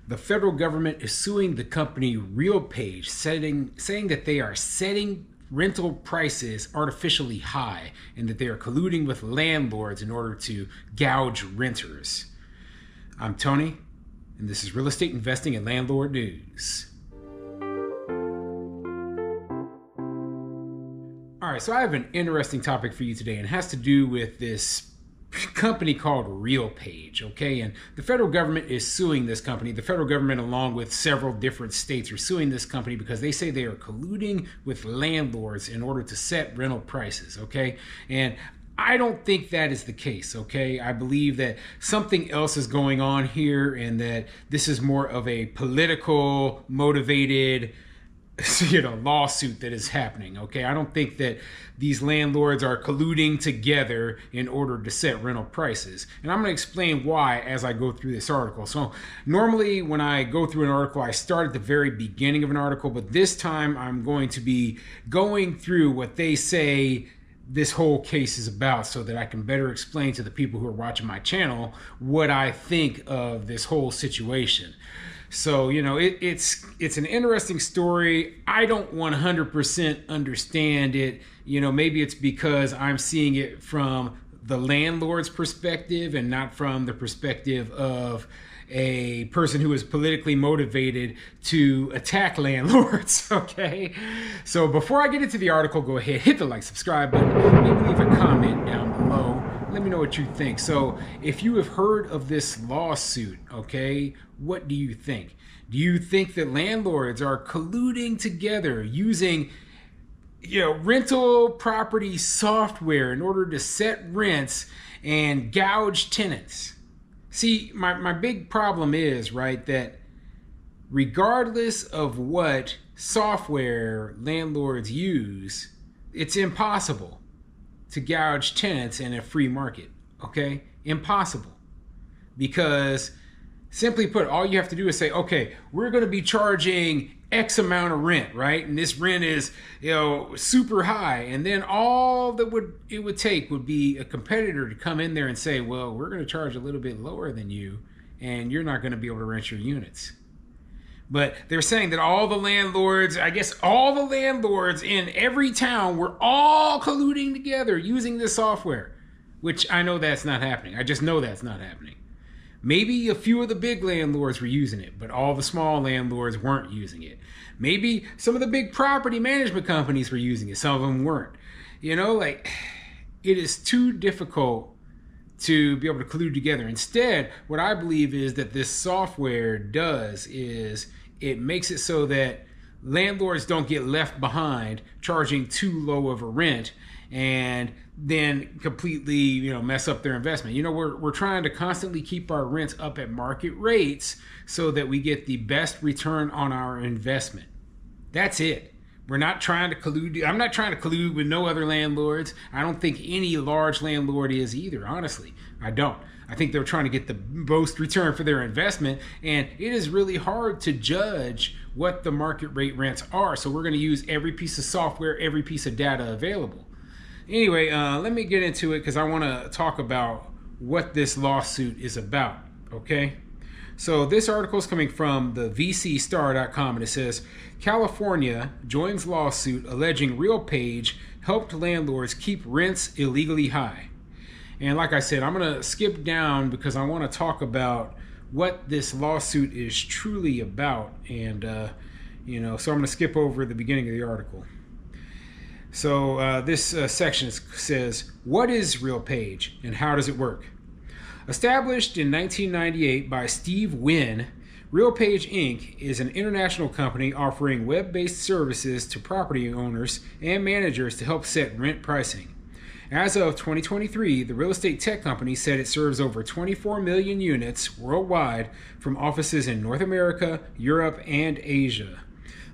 The federal government is suing the company RealPage, saying that they are setting rental prices artificially high and that they are colluding with landlords in order to gouge renters. I'm Tony, and this is Real Estate Investing and Landlord News. All right, so I have an interesting topic for you today, and it has to do with this company called RealPage, okay? And the federal government is suing this company. The federal government, along with several different states, are suing this company because they say they are colluding with landlords in order to set rental prices, okay? And I don't think that is the case, okay? I believe that something else is going on here and that this is more of a political motivated lawsuit that is happening, okay? I don't think that these landlords are colluding together in order to set rental prices. And I'm going to explain why as I go through this article. So normally when I go through an article, I start at the very beginning of an article, but this time I'm going to be going through what they say this whole case is about so that I can better explain to the people who are watching my channel what I think of this whole situation. So, it's an interesting story. I don't 100% understand it. Maybe it's because I'm seeing it from the landlord's perspective and not from the perspective of a person who is politically motivated to attack landlords, okay? So before I get into the article, go ahead, hit the like, subscribe button, maybe leave a comment down below. Let me know what you think. So if you have heard of this lawsuit, okay, what do you think? Do you think that landlords are colluding together using rental property software in order to set rents and gouge tenants? See, my big problem is, right, that regardless of what software landlords use, it's impossible to gouge tenants in a free market, okay? Impossible. Because simply put, all you have to do is say, okay, we're going to be charging X amount of rent, right? And this rent is, super high. And then all that it would take would be a competitor to come in there and say, well, we're going to charge a little bit lower than you, and you're not going to be able to rent your units. But they're saying that all the landlords in every town were all colluding together using this software, which I know that's not happening. I just know that's not happening. Maybe a few of the big landlords were using it, but all the small landlords weren't using it. Maybe some of the big property management companies were using it. Some of them weren't. It is too difficult to be able to collude together. Instead, what I believe is that this software does is it makes it so that landlords don't get left behind charging too low of a rent and then completely, mess up their investment. We're trying to constantly keep our rents up at market rates so that we get the best return on our investment. That's it. We're not trying to collude. I'm not trying to collude with no other landlords. I don't think any large landlord is either, honestly. I don't. I think they're trying to get the most return for their investment, and it is really hard to judge what the market rate rents are. So we're going to use every piece of software, every piece of data available. Anyway, let me get into it because I want to talk about what this lawsuit is about, okay? So this article is coming from the vcstar.com, and it says, California joins lawsuit alleging RealPage helped landlords keep rents illegally high. And like I said, I'm going to skip down because I want to talk about what this lawsuit is truly about. And, so I'm going to skip over the beginning of the article. So this section says, what is RealPage and how does it work? Established in 1998 by Steve Wynn, RealPage Inc. is an international company offering web-based services to property owners and managers to help set rent pricing. As of 2023, the real estate tech company said it serves over 24 million units worldwide from offices in North America, Europe, and Asia.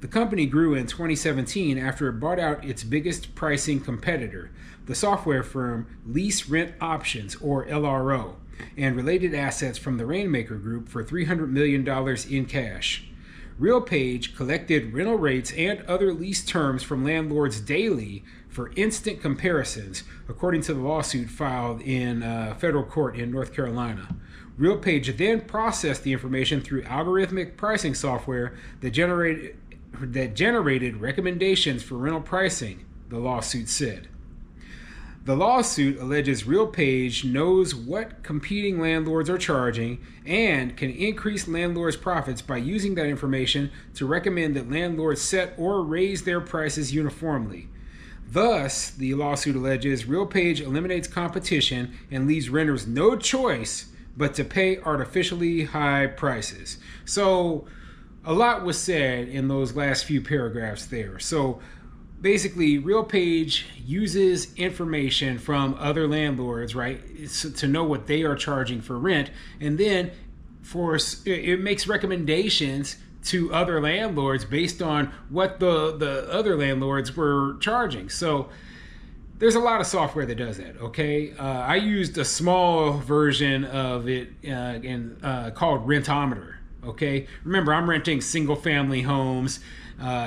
The company grew in 2017 after it bought out its biggest pricing competitor, the software firm Lease Rent Options, or LRO, and related assets from the Rainmaker Group for $300 million in cash. RealPage collected rental rates and other lease terms from landlords daily for instant comparisons, according to the lawsuit filed in federal court in North Carolina. RealPage then processed the information through algorithmic pricing software that generated recommendations for rental pricing, the lawsuit said. The lawsuit alleges RealPage knows what competing landlords are charging and can increase landlords' profits by using that information to recommend that landlords set or raise their prices uniformly. Thus, the lawsuit alleges RealPage eliminates competition and leaves renters no choice but to pay artificially high prices. So, a lot was said in those last few paragraphs there. So, basically, RealPage uses information from other landlords, right, to know what they are charging for rent, and then it makes recommendations to other landlords based on what the other landlords were charging. So there's a lot of software that does that, okay? I used a small version of it called Rentometer, okay? Remember, I'm renting single-family homes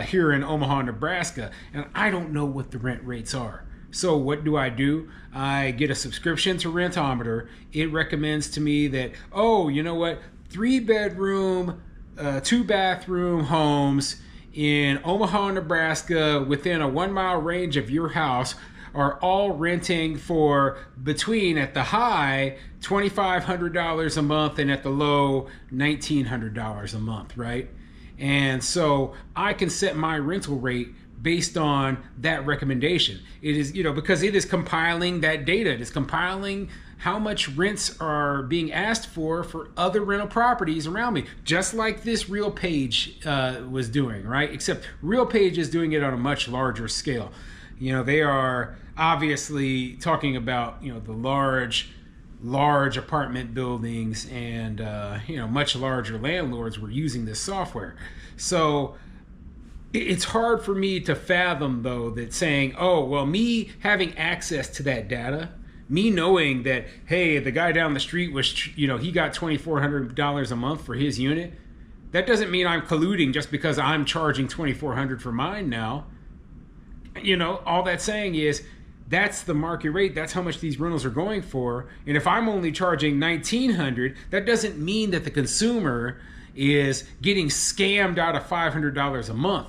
here in Omaha, Nebraska, and I don't know what the rent rates are. So what do? I get a subscription to Rentometer. It recommends to me that, oh, you know what, 3-bedroom, 2-bathroom homes in Omaha, Nebraska, within a 1-mile range of your house, are all renting for between, at the high, $2,500 a month and at the low, $1,900 a month, right? And so I can set my rental rate based on that recommendation. It is, because it is compiling that data. It is compiling how much rents are being asked for other rental properties around me, just like this RealPage was doing, right? Except RealPage is doing it on a much larger scale. They are obviously talking about, the large apartment buildings and, much larger landlords were using this software. So it's hard for me to fathom, though, that saying, oh, well, me having access to that data, me knowing that, hey, the guy down the street was, he got $2,400 a month for his unit, that doesn't mean I'm colluding just because I'm charging $2,400 for mine now. All that's saying is that's the market rate. That's how much these rentals are going for. And if I'm only charging $1,900, that doesn't mean that the consumer is getting scammed out of $500 a month.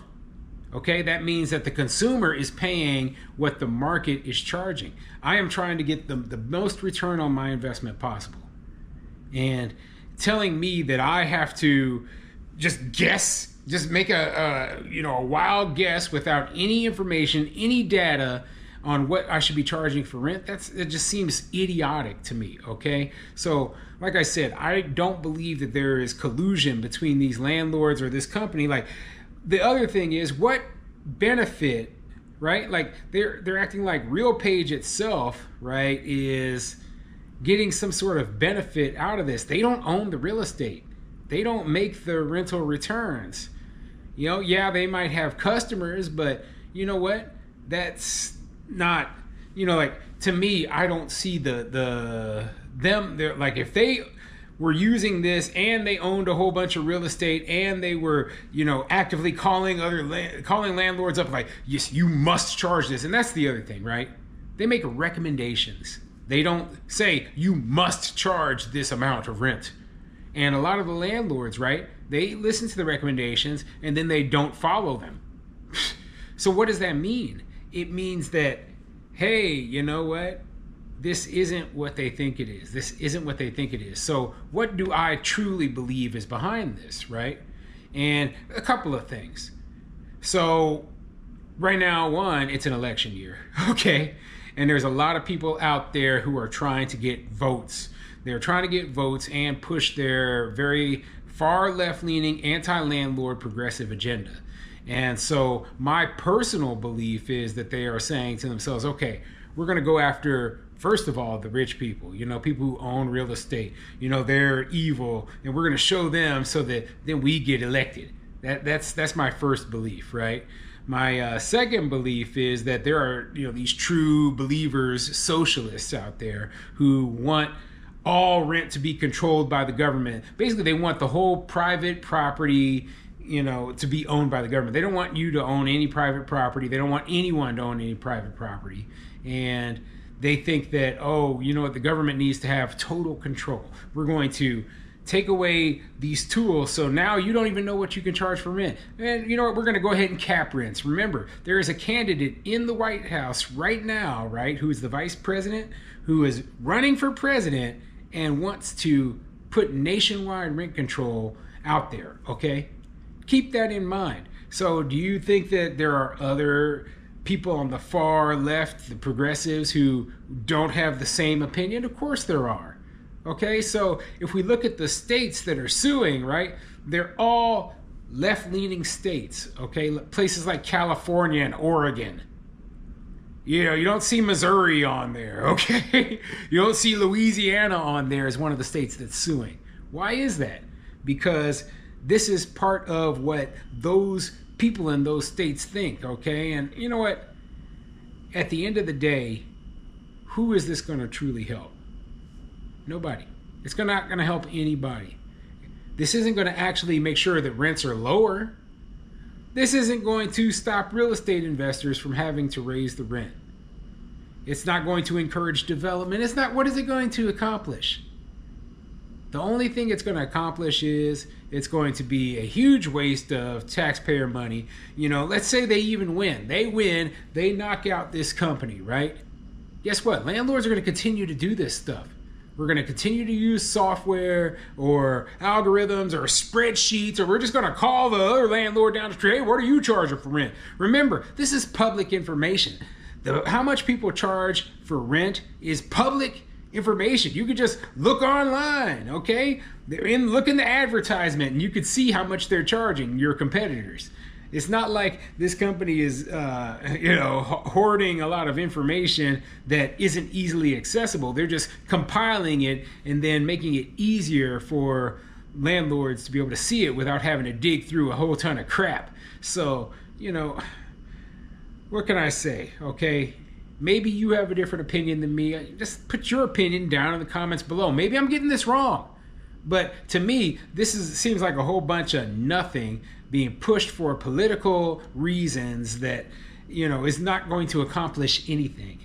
Okay, that means that the consumer is paying what the market is charging. I am trying to get the most return on my investment possible. And telling me that I have to just guess, just make a wild guess without any information, any data on what I should be charging for rent, it just seems idiotic to me, okay? So, like I said, I don't believe that there is collusion between these landlords or this company. Like, the other thing is, what benefit, right? Like, they're acting like RealPage itself, right, is getting some sort of benefit out of this. They don't own the real estate. They don't make the rental returns. Yeah, they might have customers, but you know what? That's not, to me, I don't see them. They're like, if they were using this and they owned a whole bunch of real estate and they were, actively calling landlords up like, yes, you must charge this. And that's the other thing, right? They make recommendations. They don't say you must charge this amount of rent. And a lot of the landlords, right, they listen to the recommendations and then they don't follow them. So what does that mean? It means that, hey, you know what? This isn't what they think it is. This isn't what they think it is. So what do I truly believe is behind this, right? And a couple of things. So right now, one, it's an election year, okay? And there's a lot of people out there who are trying to get votes. They're trying to get votes and push their very far left-leaning, anti-landlord progressive agenda. And so my personal belief is that they are saying to themselves, okay, we're going to go after, first of all, the rich people, people who own real estate. They're evil, and we're going to show them so that then we get elected. That's my first belief, right? My second belief is that there are, these true believers, socialists out there who want all rent to be controlled by the government. Basically, they want the whole private property, to be owned by the government. They don't want you to own any private property. They don't want anyone to own any private property. And They think that, oh, you know what, the government needs to have total control. We're going to take away these tools, so now you don't even know what you can charge for rent. And you know what, we're going to go ahead and cap rents. Remember, there is a candidate in the White House right now, right, who is the vice president, who is running for president and wants to put nationwide rent control out there, okay? Keep that in mind. So do you think that there are other people on the far left, the progressives, who don't have the same opinion? Of course there are. Okay, so if we look at the states that are suing, right, they're all left-leaning states, okay? Places like California and Oregon. You know, you don't see Missouri on there, okay? You don't see Louisiana on there as one of the states that's suing. Why is that? Because this is part of what those people in those states think, okay? And you know what? At the end of the day, who is this going to truly help? Nobody. It's not going to help anybody. This isn't going to actually make sure that rents are lower. This isn't going to stop real estate investors from having to raise the rent. It's not going to encourage development. It's not. What is it going to accomplish? The only thing it's going to accomplish is it's going to be a huge waste of taxpayer money. You know, let's say they even win. They win. They knock out this company, right? Guess what? Landlords are going to continue to do this stuff. We're going to continue to use software or algorithms or spreadsheets, or we're just going to call the other landlord down the street. Hey, what are you charging for rent? Remember, this is public information. How much people charge for rent is public information. You could just look online, okay? Look in the advertisement and you could see how much they're charging your competitors. It's not like this company is, hoarding a lot of information that isn't easily accessible. They're just compiling it and then making it easier for landlords to be able to see it without having to dig through a whole ton of crap. So, you know, what can I say, okay? Maybe you have a different opinion than me. Just put your opinion down in the comments below. Maybe I'm getting this wrong. But to me, seems like a whole bunch of nothing being pushed for political reasons that, you know, is not going to accomplish anything.